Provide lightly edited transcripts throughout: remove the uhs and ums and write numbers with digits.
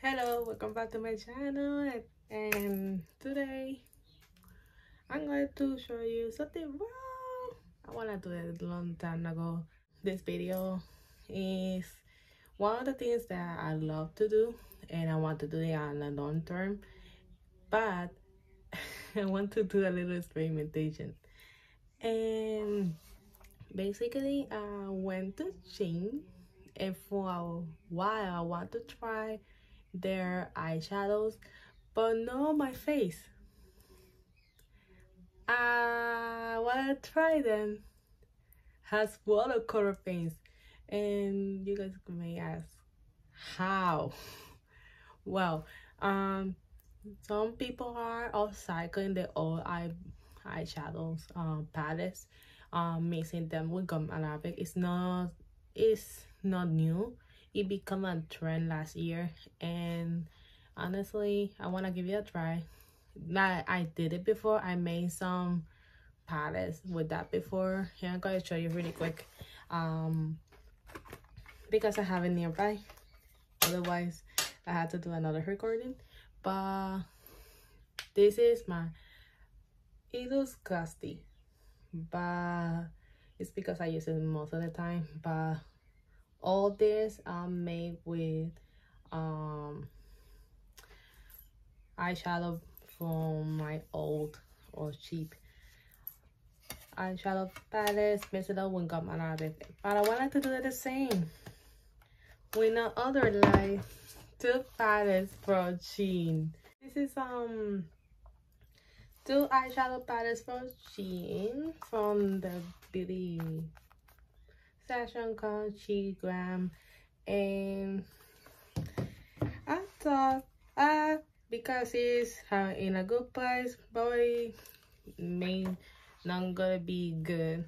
Hello, welcome back to my channel, and today I'm going to show you something. Wow, I want to do it a long time ago. This video is one of the things that I love to do, and I want to do it on the long term, but I want to do a little experimentation. And basically I went to Shein, and for a while I want to try their eyeshadows, but not on my face. I wanna try them as watercolor paints, and you guys may ask how. Well, some people are upcycling the old eyeshadows palettes, mixing them with gum arabic. It's not new. It became a trend last year, and honestly I want to give it a try. I did it before. I made some palettes with that before. Here I'm going to show you really quick, because I have it nearby, otherwise I had to do another recording. But this is it looks gusty, but it's because I use it most of the time. But all this are made with eyeshadow from my old or cheap eyeshadow palettes, mixed it up with gum arabic. But I wanted to do it the same with no other, like two palettes from Shein. This is two eyeshadow palettes from Shein from the beauty section called Gram, and I thought because it's in a good place, but it may not gonna be good.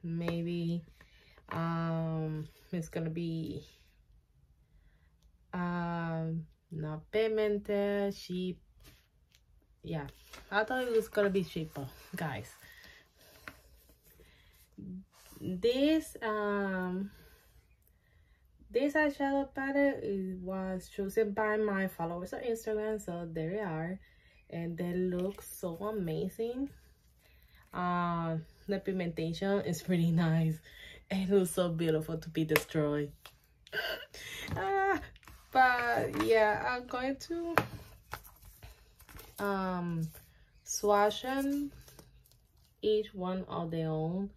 Maybe it's gonna be not pigmented, cheap. Yeah, I thought it was gonna be cheaper, guys. This eyeshadow palette was chosen by my followers on Instagram, so there they are, and they look so amazing. The pigmentation is pretty nice, and it looks so beautiful to be destroyed. But yeah, I'm going to swatch them each one on their own,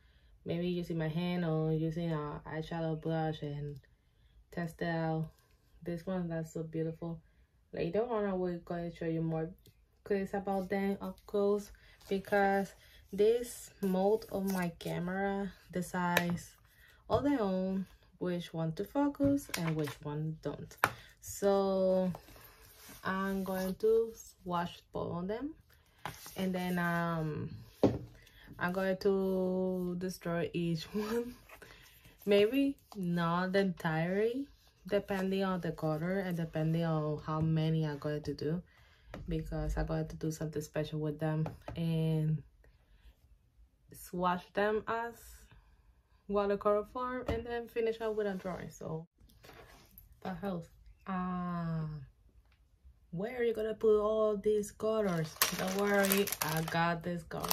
maybe using my hand or using an eyeshadow brush, and test it out. This one, that's so beautiful. Later on I will going to show you more clips about them up close, because this mode of my camera decides on their own which one to focus and which one don't. So I'm going to swatch both of them, and then I'm going to destroy each one. Maybe not entirely, depending on the color and depending on how many I'm going to do, because I'm going to do something special with them and swatch them as watercolor form, and then finish up with a drawing. So the house, where are you gonna put all these colors? Don't worry, I got this color.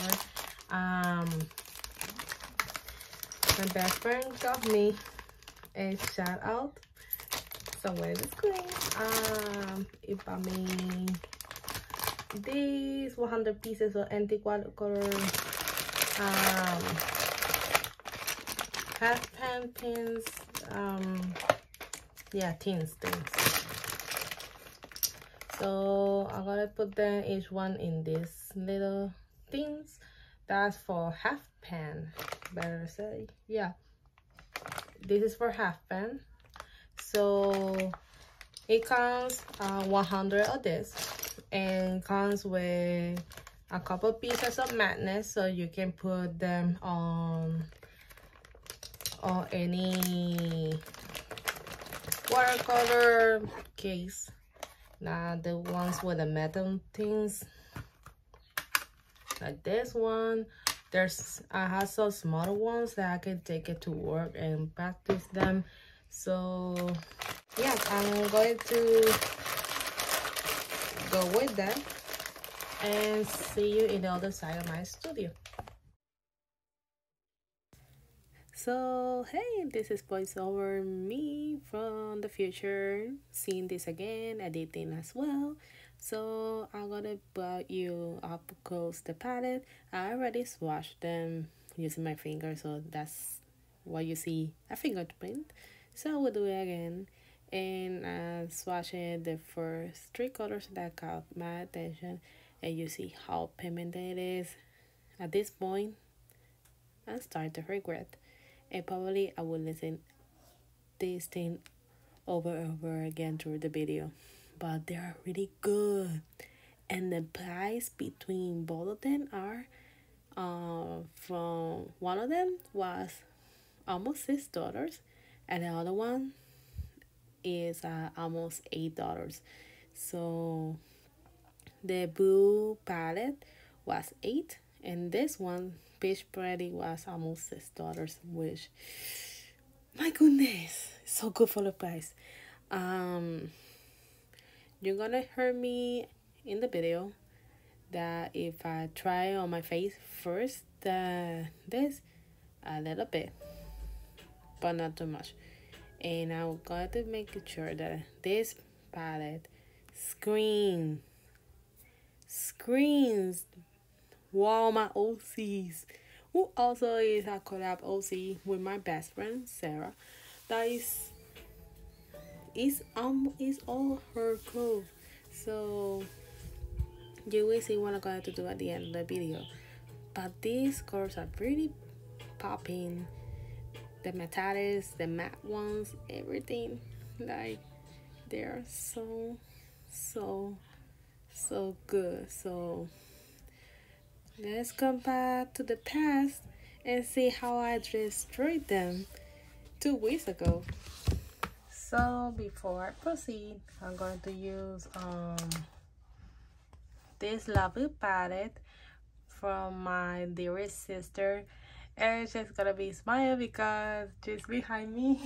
My best friend got me a shout out somewhere in the screen. It bought me these 100 pieces of antique watercolor half pan pins, yeah, things. So I'm gonna put them each one in this little things. That's for half pan, better say. Yeah, this is for half pan. So it comes 100 of this, and comes with a couple pieces of magnets, so you can put them on any watercolor case. Now the ones with the metal things, like this one, I have some smaller ones that I can take it to work and practice them. So yeah, I'm going to go with that, and see you in the other side of my studio. So hey, this is voiceover me from the future, seeing this again, editing as well. So I'm gonna put you up close the palette. I already swatched them using my finger, so that's what you see, a fingerprint. So I will do it again, and swatching the first three colors that caught my attention, and you see how pigmented it is. At this point, I start to regret, and probably I will listen this thing over and over again through the video, but they are really good, and the price between both of them are from one of them was almost $6, and the other one is almost $8. So the blue palette was $8, and this one Peach Pretty was almost $6, which, my goodness, so good for the price. You're gonna hear me in the video that if I try on my face first, this a little bit, but not too much, and I'm going to make sure that this palette screams wow, my OCs, who also is a collab OC with my best friend Sarah. That is all her clothes. So you will see what I'm going to do at the end of the video. But these colors are pretty popping. The metallics, the matte ones, everything, like they are so good. So let's come back to the past and see how I destroyed them 2 weeks ago. So before I proceed, I'm going to use this lovely palette from my dearest sister, and she's gonna be smiling because she's behind me.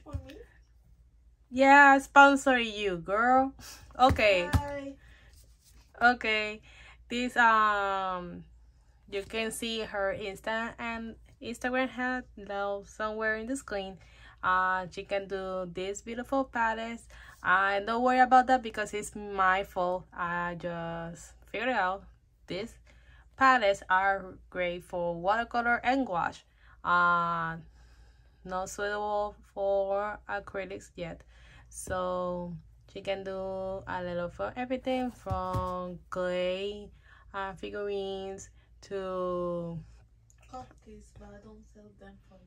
For me? Yeah, sponsor you, girl. Okay. Hi. Okay, this you can see her Instagram handle somewhere in the screen. She can do these beautiful palettes. Don't worry about that because it's my fault. I just figured out these palettes are great for watercolor and gouache. Not suitable for acrylics yet. So she can do a little for everything from clay figurines to Cupcakes, but I don't sell them for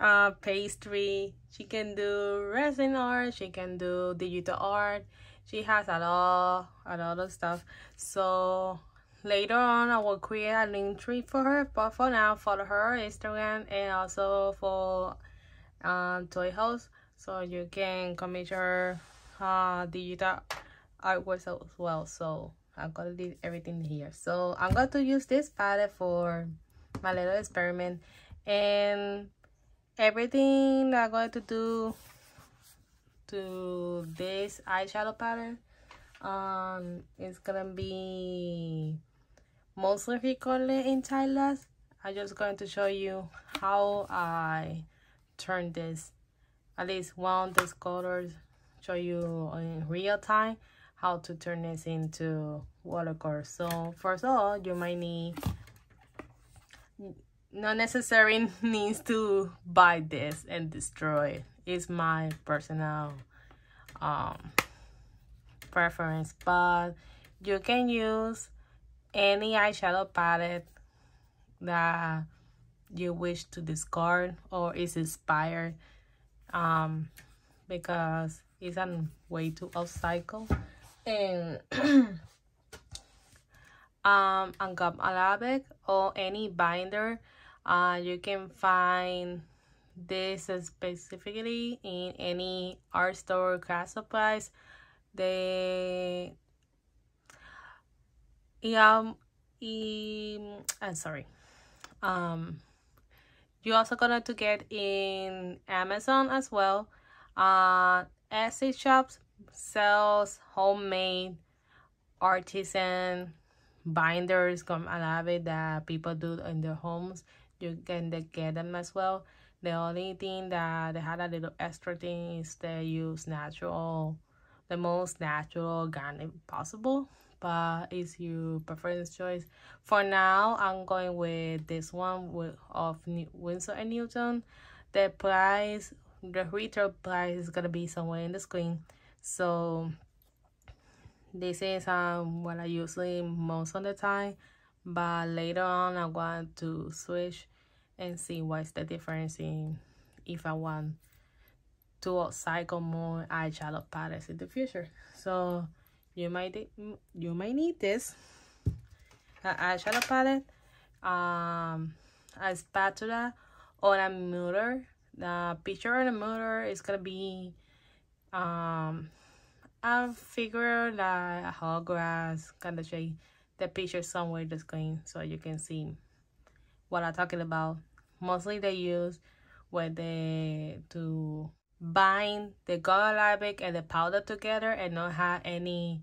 you. pastry. She can do resin art. She can do digital art. She has a lot of stuff. So later on, I will create a link tree for her. But for now, follow her Instagram and also for Toy House, so you can commit your digital artworks as well. So I'm gonna leave everything here. So I'm going to use this palette for my little experiment, and everything that I'm going to do to this eyeshadow palette is gonna be mostly recorded in time lapse. I'm just going to show you how I turn this, at least one of these colors, show you in real time how to turn this into watercolor. So first of all, you might need, not necessarily needs to buy this and destroy it. It's my personal preference, but you can use any eyeshadow palette that you wish to discard or is inspired, because it's a way to upcycle. And on gum arabic or any binder, you can find this specifically in any art store, craft supplies. They I'm sorry, You're also gonna to get in Amazon as well. Etsy shops sells homemade artisan binders. I love it that people do in their homes. You can get them as well. The only thing that they had a little extra thing is they use natural, the most natural organic possible, but it's your preference choice. For now, I'm going with this one of Winsor and Newton. The price, the retail price is gonna be somewhere in the screen. So this is what I usually most of the time, but later on I want to switch and see what's the difference in if I want to cycle more eyeshadow palettes in the future. So you might need this eyeshadow palette, a spatula, or a mirror. The picture on the mirror is gonna be I figure that a whole grass kind of shade the picture somewhere the screen so you can see what I'm talking about. Mostly they use where they to bind the color labic and the powder together and not have any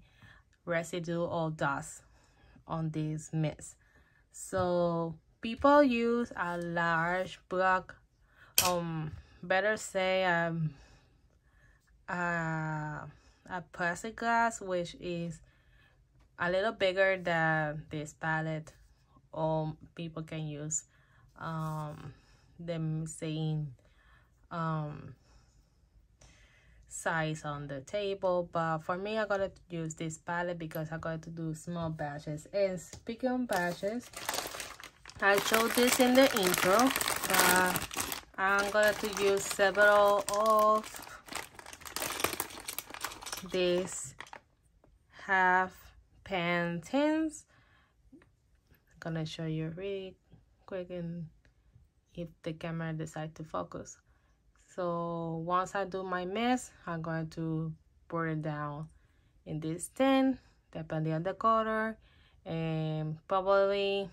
residue or dust on this mix. So people use a large block, better say a plastic glass, which is a little bigger than this palette, or people can use the same size on the table, but for me I'm gonna use this palette because I'm going to do small batches. And speaking of batches, I showed this in the intro, but I'm going to use several of these half pan tins. I'm gonna show you really quick and if the camera decides to focus. So once I do my mess, I'm going to pour it down in this tin depending on the color, and probably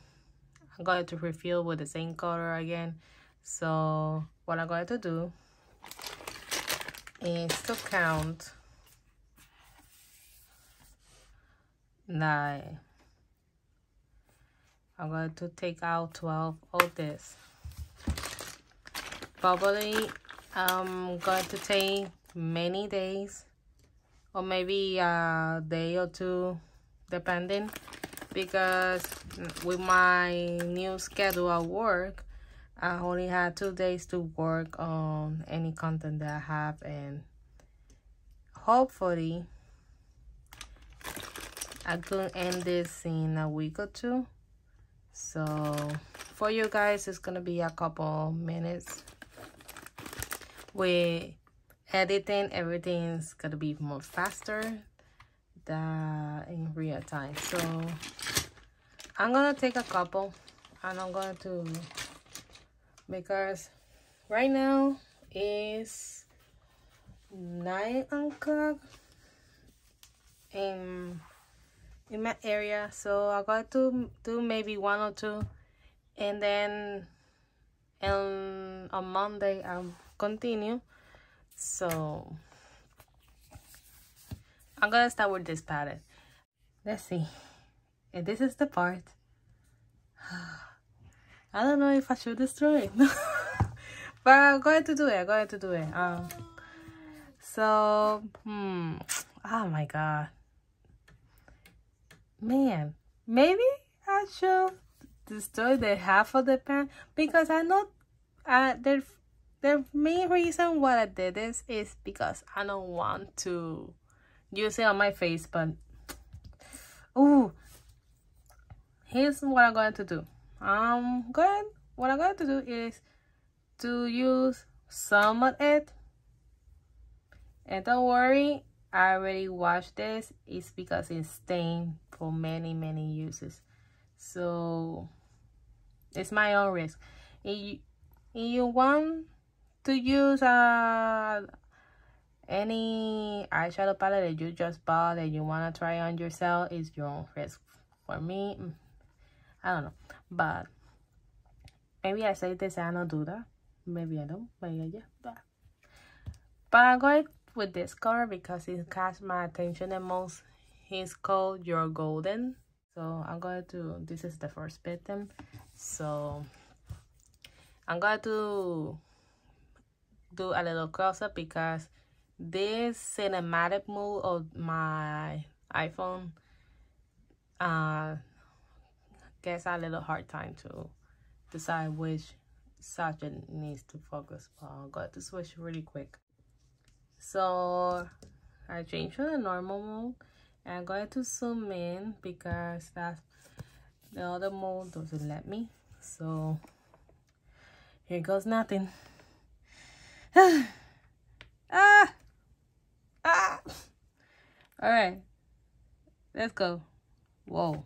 I'm going to refill with the same color again. So what I'm going to do is to count like I'm going to take out 12 of this. Probably I'm going to take many days or maybe a day or two depending, because with my new schedule at work I only had 2 days to work on any content that I have, and hopefully I could end this in a week or two. So for you guys it's gonna be a couple minutes. With editing, everything's gonna be more faster than in real time. So I'm gonna take a couple and I'm going to, because right now is 9 o'clock in my area, so I'm going to do maybe 1 or 2, and then on Monday I'll continue. So I'm gonna start with this palette. Let's see if this is the part. I don't know if I should destroy it. But I'm going to do it. So oh my god, man, maybe I should destroy the half of the pan, because I know the main reason why I did this is because I don't want to use it on my face. But oh, here's what I'm going to do. What I'm going to do is to use some of it, and don't worry, I already washed this. It's because it's stained for many uses, so it's my own risk. If you want to use any eyeshadow palette that you just bought and you want to try on yourself, it's your own risk. For me, I don't know, but Maybe I say this and I don't do that. Maybe I don't. Maybe I just. But I'm going with this color because it catch my attention the most. It's called You're Golden. So I'm going to, this is the first button. So I'm going to do a little close up because this cinematic mode of my iPhone gets a little hard time to decide which subject needs to focus. But I'm going to switch really quick. So I changed to the normal mode. And I'm going to zoom in because that's the other mode doesn't let me. So here goes nothing. All right, let's go. Whoa.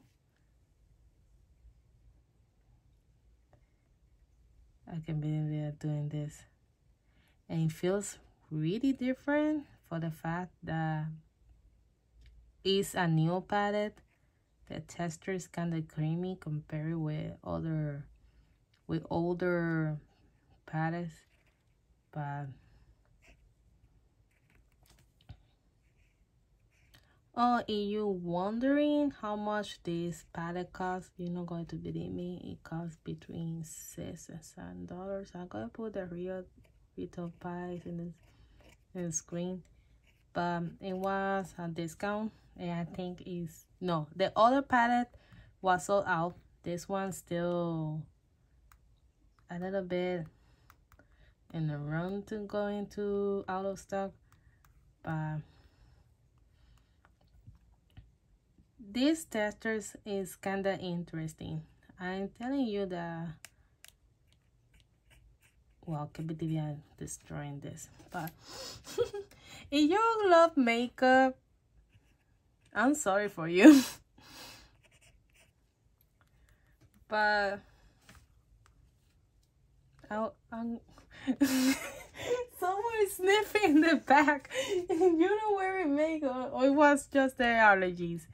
I can believe they are doing this. And it feels really different for the fact that it's a new palette. The texture is kind of creamy compared with older palettes. But oh, if you're wondering how much this palette costs, you're not going to believe me. It costs between $6 and $7. I'm gonna put the real retail price in the screen, but it was a discount, and I think is no. The other palette was sold out. This one's still a little bit in the run to go into out of stock, but this testers is kind of interesting. I'm telling you that, well, could be destroying this, but if you love makeup, I'm sorry for you. But I'm someone is sniffing in the back. You don't wearing makeup, or it was just their allergies.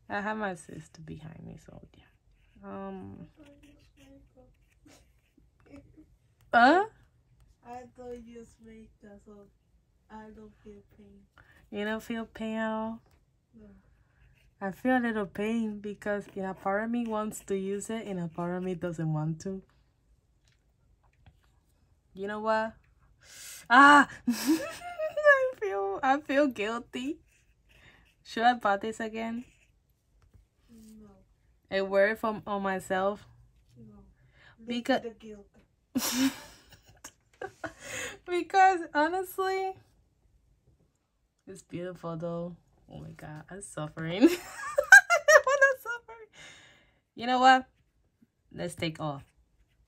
I have my sister behind me, so yeah. I don't use makeup, so I don't feel pain. You don't feel pain at all? No. I feel a little pain because in a part of me wants to use it and a part of me doesn't want to. You know what? I feel guilty. Should I buy this again? No. And wear it on myself? No. Because the guilt. because honestly, it's beautiful though. Oh my god, I'm suffering. I wanna suffer. You know what? Let's take off.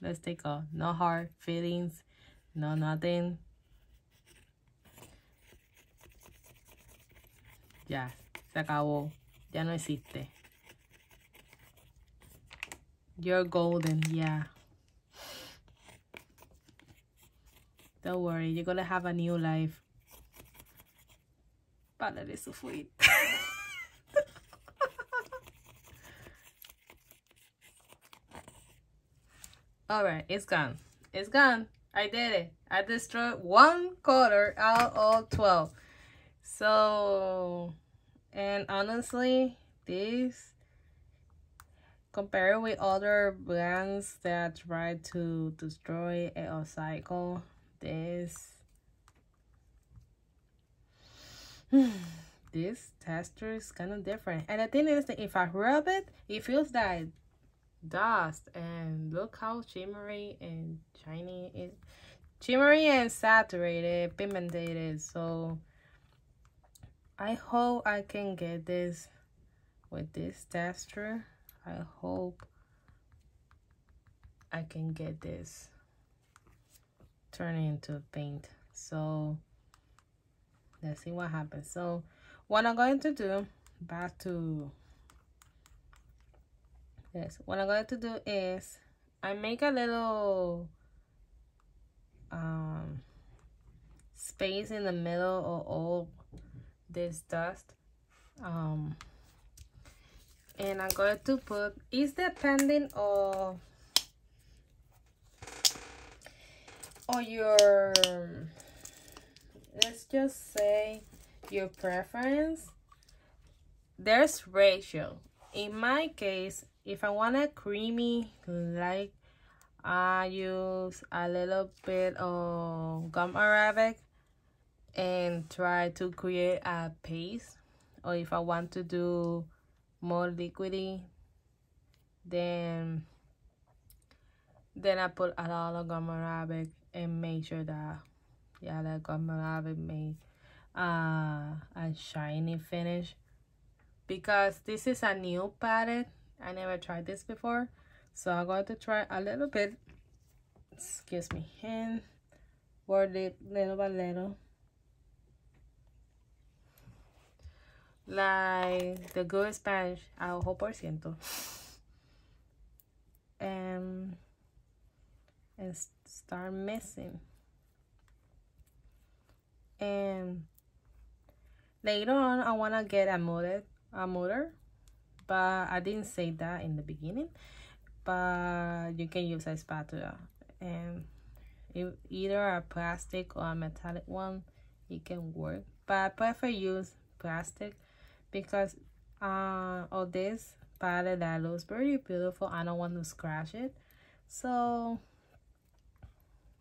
Let's take off. No hard feelings. No nothing. Ya, se acabó. Ya no existe. You're golden, yeah. Don't worry, you're gonna have a new life. Padre su sweet. Alright, it's gone. It's gone. I did it. I destroyed one color out of 12. So, and honestly, this, compared with other brands that try to destroy or cycle, this texture is kind of different. And the thing is that if I rub it, it feels like dust. And look how shimmery and shiny it, shimmery and saturated, pigmented. So I hope I can get this with this texture. I hope I can get this turn into paint. So let's see what happens. So what I'm going to do, back to this, what I'm going to do is I make a little space in the middle of all this dust, and I'm going to put, it's depending on or your, let's just say your preference, there's ratio. In my case, if I want a creamy, like, I use a little bit of gum arabic and try to create a paste. Or if I want to do more liquidy, then I put a lot of gum arabic and make sure that, yeah, that gum arabic make a shiny finish. Because this is a new palette, I never tried this before, so I'm going to try a little bit, excuse me, and work it little by little, like the good Spanish, a ojo por ciento, and start mixing. And later on, I want to get a motor, but I didn't say that in the beginning. But you can use a spatula, and either a plastic or a metallic one, it can work. But I prefer use plastic because of this palette that looks very beautiful. I don't want to scratch it, so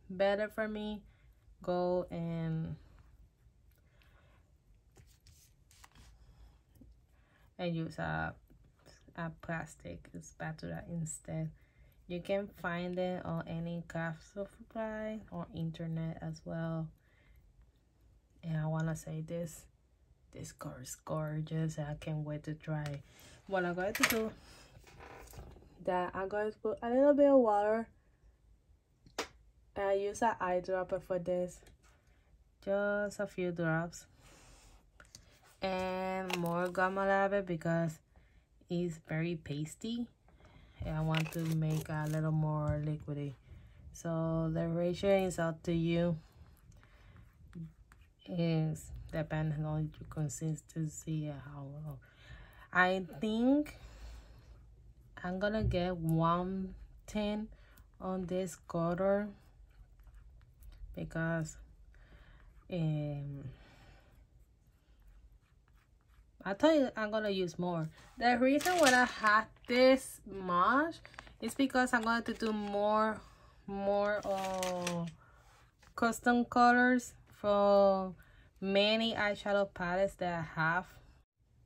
better for me go and use a plastic spatula instead. You can find it on any craft supply or internet as well. And I want to say this color is gorgeous. I can't wait to try. What I'm going to do, that I'm going to put a little bit of water. I use an eyedropper for this, just a few drops, and more gum arabic because it's very pasty and I want to make a little more liquidy. So the ratio is up to you. Is depending on your consistency and how well. I think I'm gonna get 110 on this color because I thought I'm gonna use more. The reason why I have this much is because I'm going to do more custom colors for many eyeshadow palettes that I have.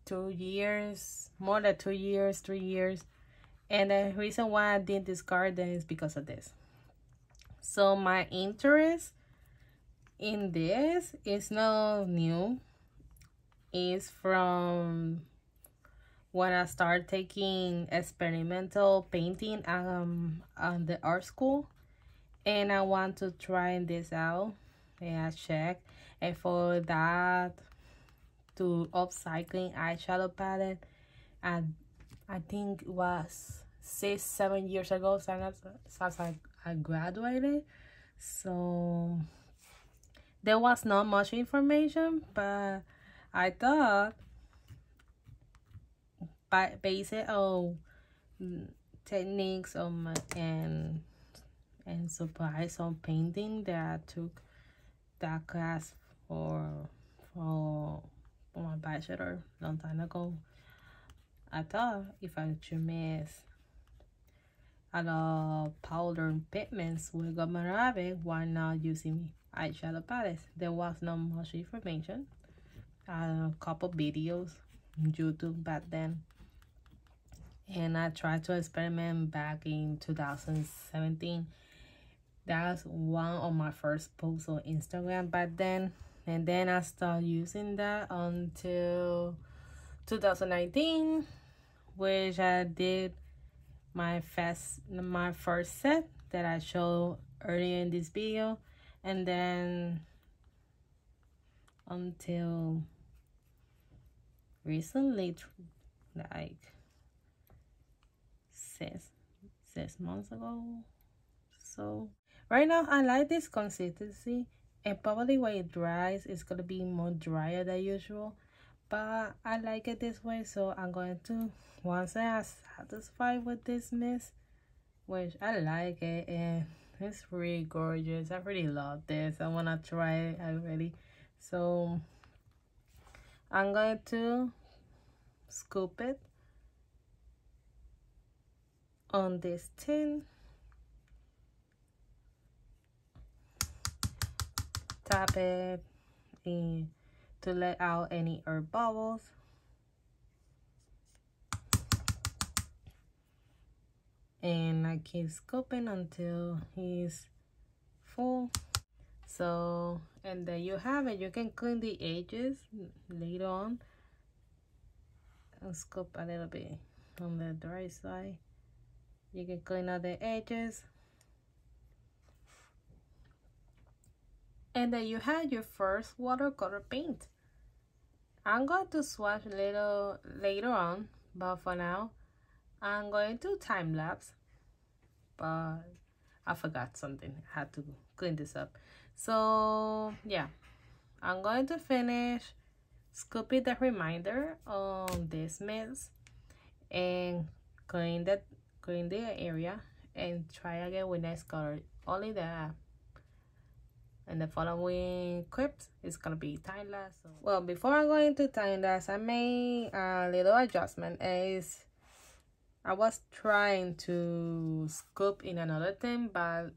2 years, more than 2 years, 3 years. And the reason why I did this garden is because of this. So my interest in this is not new. It's from when I started taking experimental painting on the art school, and I want to try this out. And I check, and for that, to upcycling eyeshadow palette, and I think it was 6-7 years ago since I graduated. So there was not much information, but I thought, based on techniques and supplies on painting that I took that class for my bachelor long time ago, I thought if I should mix a lot of powder and pigments with gum arabic, why not using eyeshadow palettes? There was not much information. A couple videos on YouTube back then, and I tried to experiment back in 2017. That's one of my first posts on Instagram back then, and then I started using that until 2019, which I did my first set that I showed earlier in this video, and then until recently, like six months ago. So right now I like this consistency, and probably when it dries it's gonna be more drier than usual, but I like it this way. So I'm going to, once I am satisfied with this mist, which I like it, and It's really gorgeous. I really love this. I want to try it already. So I'm going to scoop it on this tin. Tap it in to let out any air bubbles. And I keep scooping until he's full. So, and then you have it. You can clean the edges later on. I'll scoop a little bit on the dry side. You can clean out the edges. And then you have your first watercolor paint. I'm going to swatch a little later on, but for now, I'm going to time lapse. But I forgot something. I had to clean this up. So yeah, I'm going to finish scooping the reminder on this mess and clean the area and try again with next color. Only that. And the following clips is gonna be time lapse. So, well, before I go into time lapse, I made a little adjustment. Is I was trying to scoop in another thing, but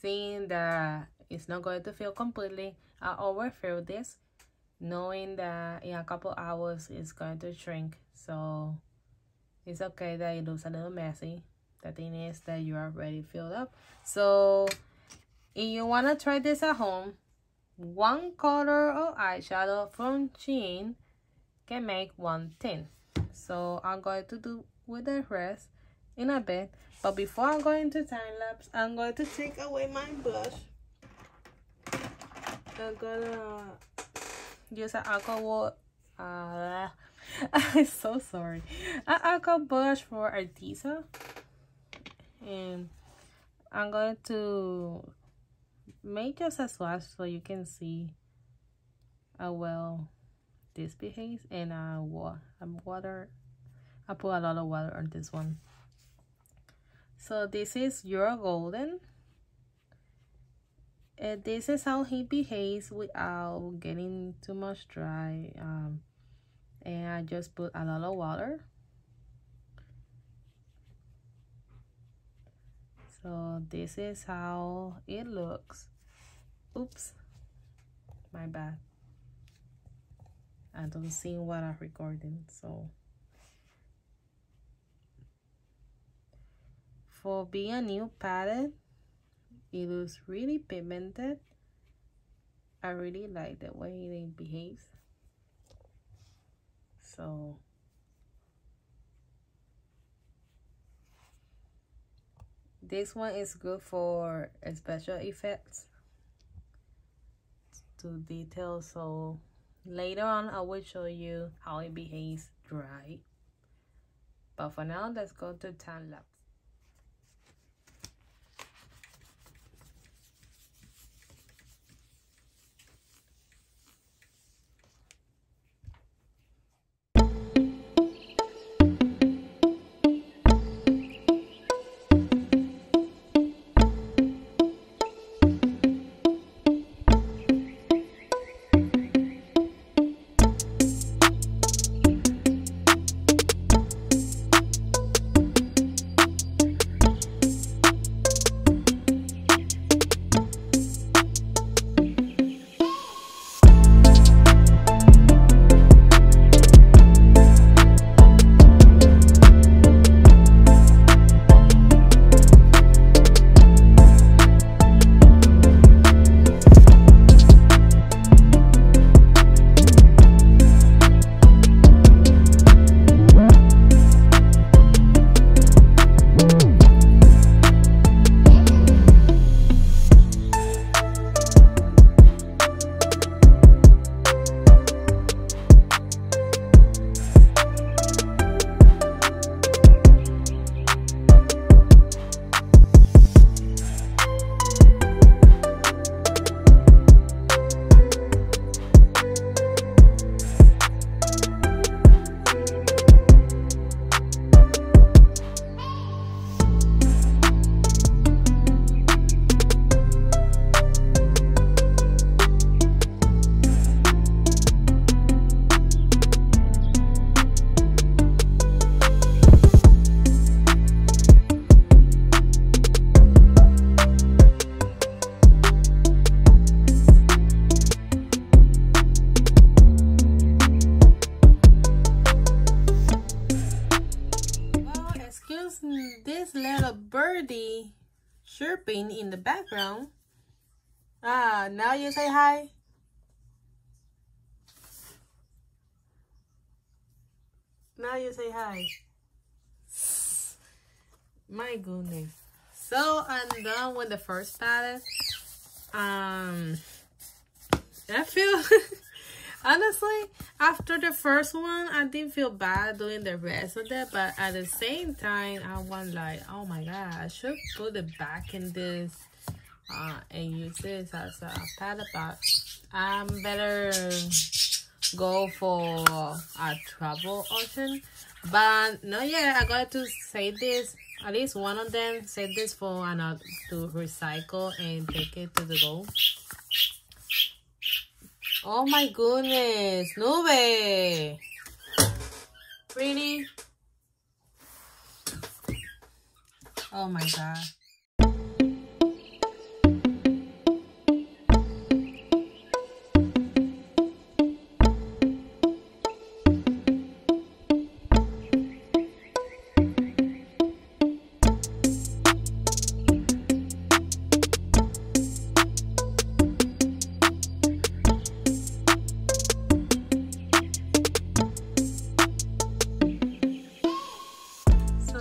seeing that it's not going to fill completely, I overfilled this, knowing that in a couple hours it's going to shrink. So it's okay that it looks a little messy. The thing is that you are already filled up. So if you want to try this at home, one color of eyeshadow from Shein can make one tint. So I'm going to do with the rest in a bit. But before I'm going to time lapse, I'm going to take away my blush. I'm gonna use an alcohol. I'm so sorry. An alcohol blush for Artisa, and I'm going to make just a swatch so you can see how well this behaves. And water. I put a lot of water on this one. So this is your golden. And this is how he behaves without getting too much dry. And I just put a lot of water. So this is how it looks. Oops, my bad. I don't see what I'm recording. So for being a new palette, it looks really pigmented. I really like the way it behaves. So this one is good for special effects to detail. So later on I will show you how it behaves dry. But for now, let's go to time lapse. this little birdie chirping in the background. Ah, now you say hi. Now you say hi. My goodness. So I'm done with the first palette. I feel honestly after the first one I didn't feel bad doing the rest of that, but at the same time I was like, oh my god, I should put it back in this and use this as a palette, but I'm better go for a travel option. But no, yeah, I got to save this, at least one of them, save this for another to recycle and take it to the go. Oh my goodness, Nube! Really? Oh my god.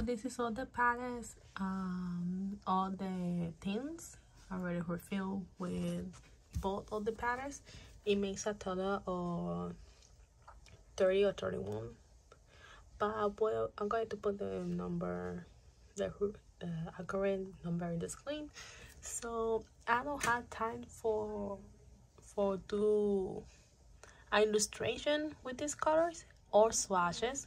This is all the palettes, all the tins already refilled with both of the palettes. It makes a total of 30 or 31, but well, I'm going to put the number, the accurate number in the screen. So I don't have time for do an illustration with these colors or swatches,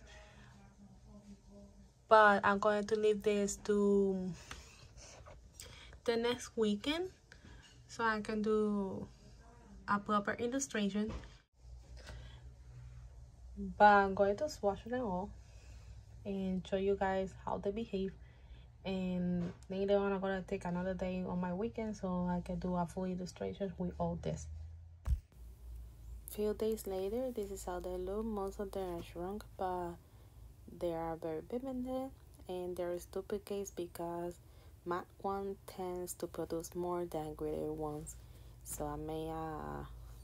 but I'm going to leave this to the next weekend so I can do a proper illustration. But I'm going to swatch them all and show you guys how they behave, and later on I'm gonna take another day on my weekend so I can do a full illustration with all this. Few days later, this is how they look. Most of them are shrunk, but they are very pigmented, and there is duplicates because matte one tends to produce more than glitter ones. So I made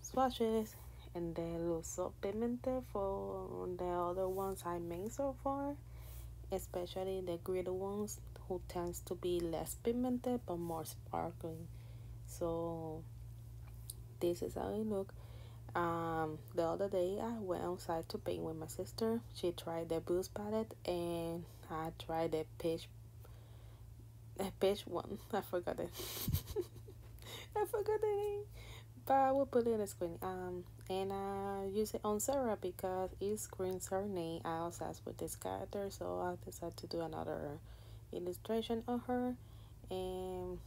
swatches, and they look so pigmented for the other ones I made so far, especially the glitter ones, who tends to be less pigmented but more sparkling. So this is how it look. The other day I went outside to paint with my sister. She tried the boost palette and I tried the peach one. I forgot it. I forgot the name, but I will put it in the screen. And I use it on Sarah because it screens her name. I obsessed with this character, so I decided to do another illustration of her and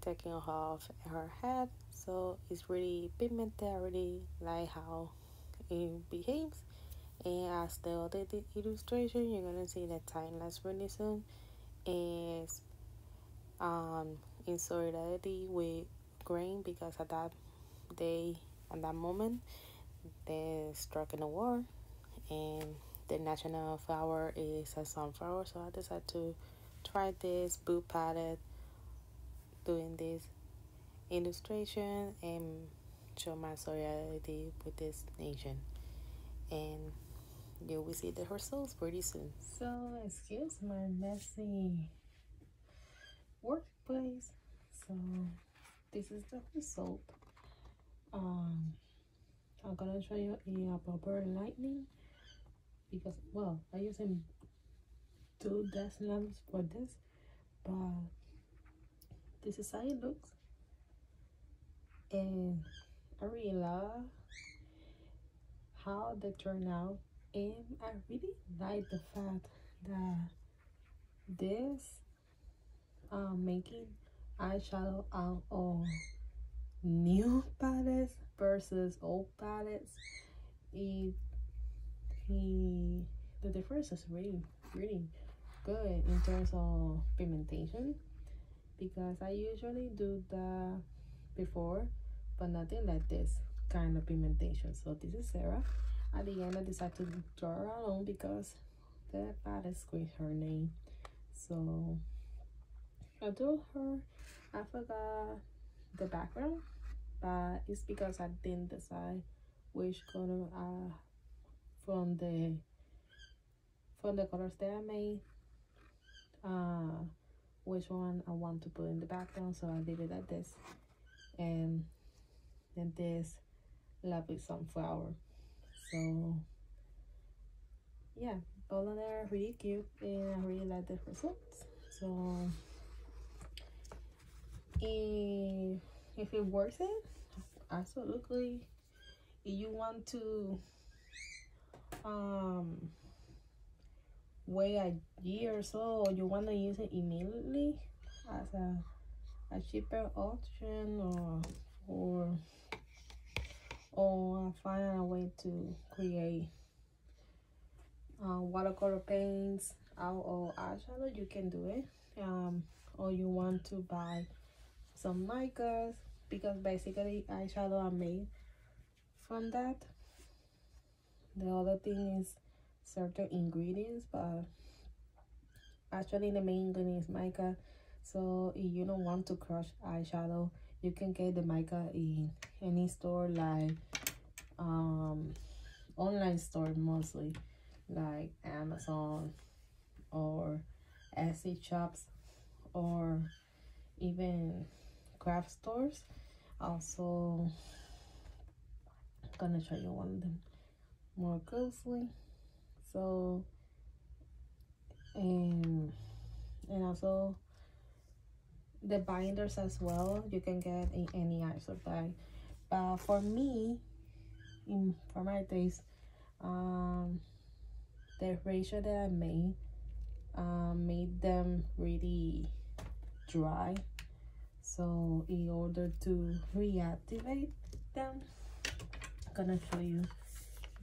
taking off her hat. So it's really pigmented. I really like how it behaves. And as the other illustration, you're gonna see the time lapse really soon. Is in solidarity with grain, because at that day, at that moment, they struck in a war, and the national flower is a sunflower. So I decided to try this blue palette, doing this illustration and show my solidarity with this nation, and you will see the results pretty soon. So excuse my messy workplace. So this is the result. I'm gonna show you in a proper lighting because, well, I using 2 desk lamps for this, but this is how it looks, and I really love how they turn out, and I really like the fact that this making eyeshadow out of new palettes versus old palettes, the difference is really good in terms of pigmentation, because I usually do that before, but nothing like this kind of pigmentation. So this is Sarah. At the end I decided to draw her alone because the palette screened her name. So I drew her. I forgot the background, but it's because I didn't decide which color from the colors that I made, which one I want to put in the background. So I leave it like this, and then this lovely sunflower. So yeah, all of them are really cute, and I really like the results. So if it works it, absolutely. If you want to wait a year or so, or you want to use it immediately as a cheaper option, or find a way to create watercolor paints out of eyeshadow, you can do it. Or you want to buy some micas, because basically eyeshadow are made from that. The other thing is certain ingredients, but actually the main ingredient is mica. So if you don't want to crush eyeshadow, you can get the mica in any store, like online store, mostly like Amazon or Etsy shops, or even craft stores. Also, I'm gonna show you one of them more closely. So and also the binders as well, you can get in any art supply. But for me, for my taste, the ratio that I made them really dry. So in order to reactivate them, I'm gonna show you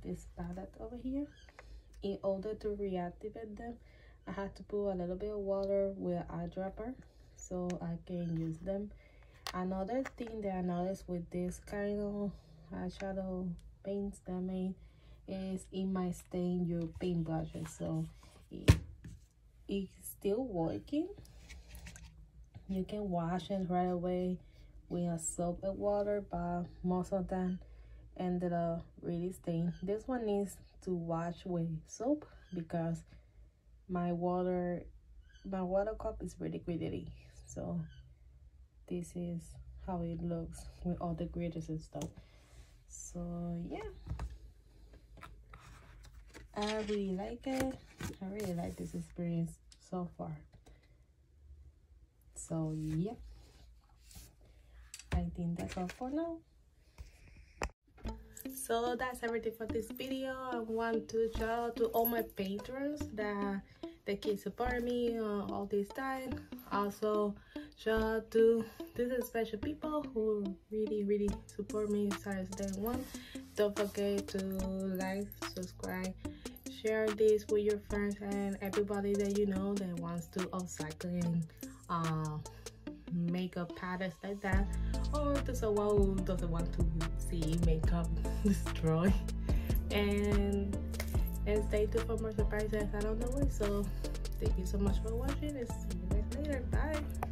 this palette over here. In order to reactivate them, I had to put a little bit of water with eyedropper so I can use them. Another thing that I noticed with this kind of eyeshadow paints that I made is it might stain your paint brushes. So it's still working. You can wash it right away with a soap and water, but most of them ended up really stained. This one needs to wash with soap because my water cup is really gritty. So this is how it looks with all the glitters and stuff. So yeah, I really like it. I really like this experience so far. So yeah, I think that's all for now. So that's everything for this video. I want to shout out to all my patrons that keep supporting me all this time. Also shout out to these special people who really support me since day one. Don't forget to like, subscribe, share this with your friends and everybody that you know that wants to upcycling makeup patterns like that, or to someone who doesn't want to see makeup destroy. And stay tuned for more surprises along the way. So thank you so much for watching, and see you guys later. Bye.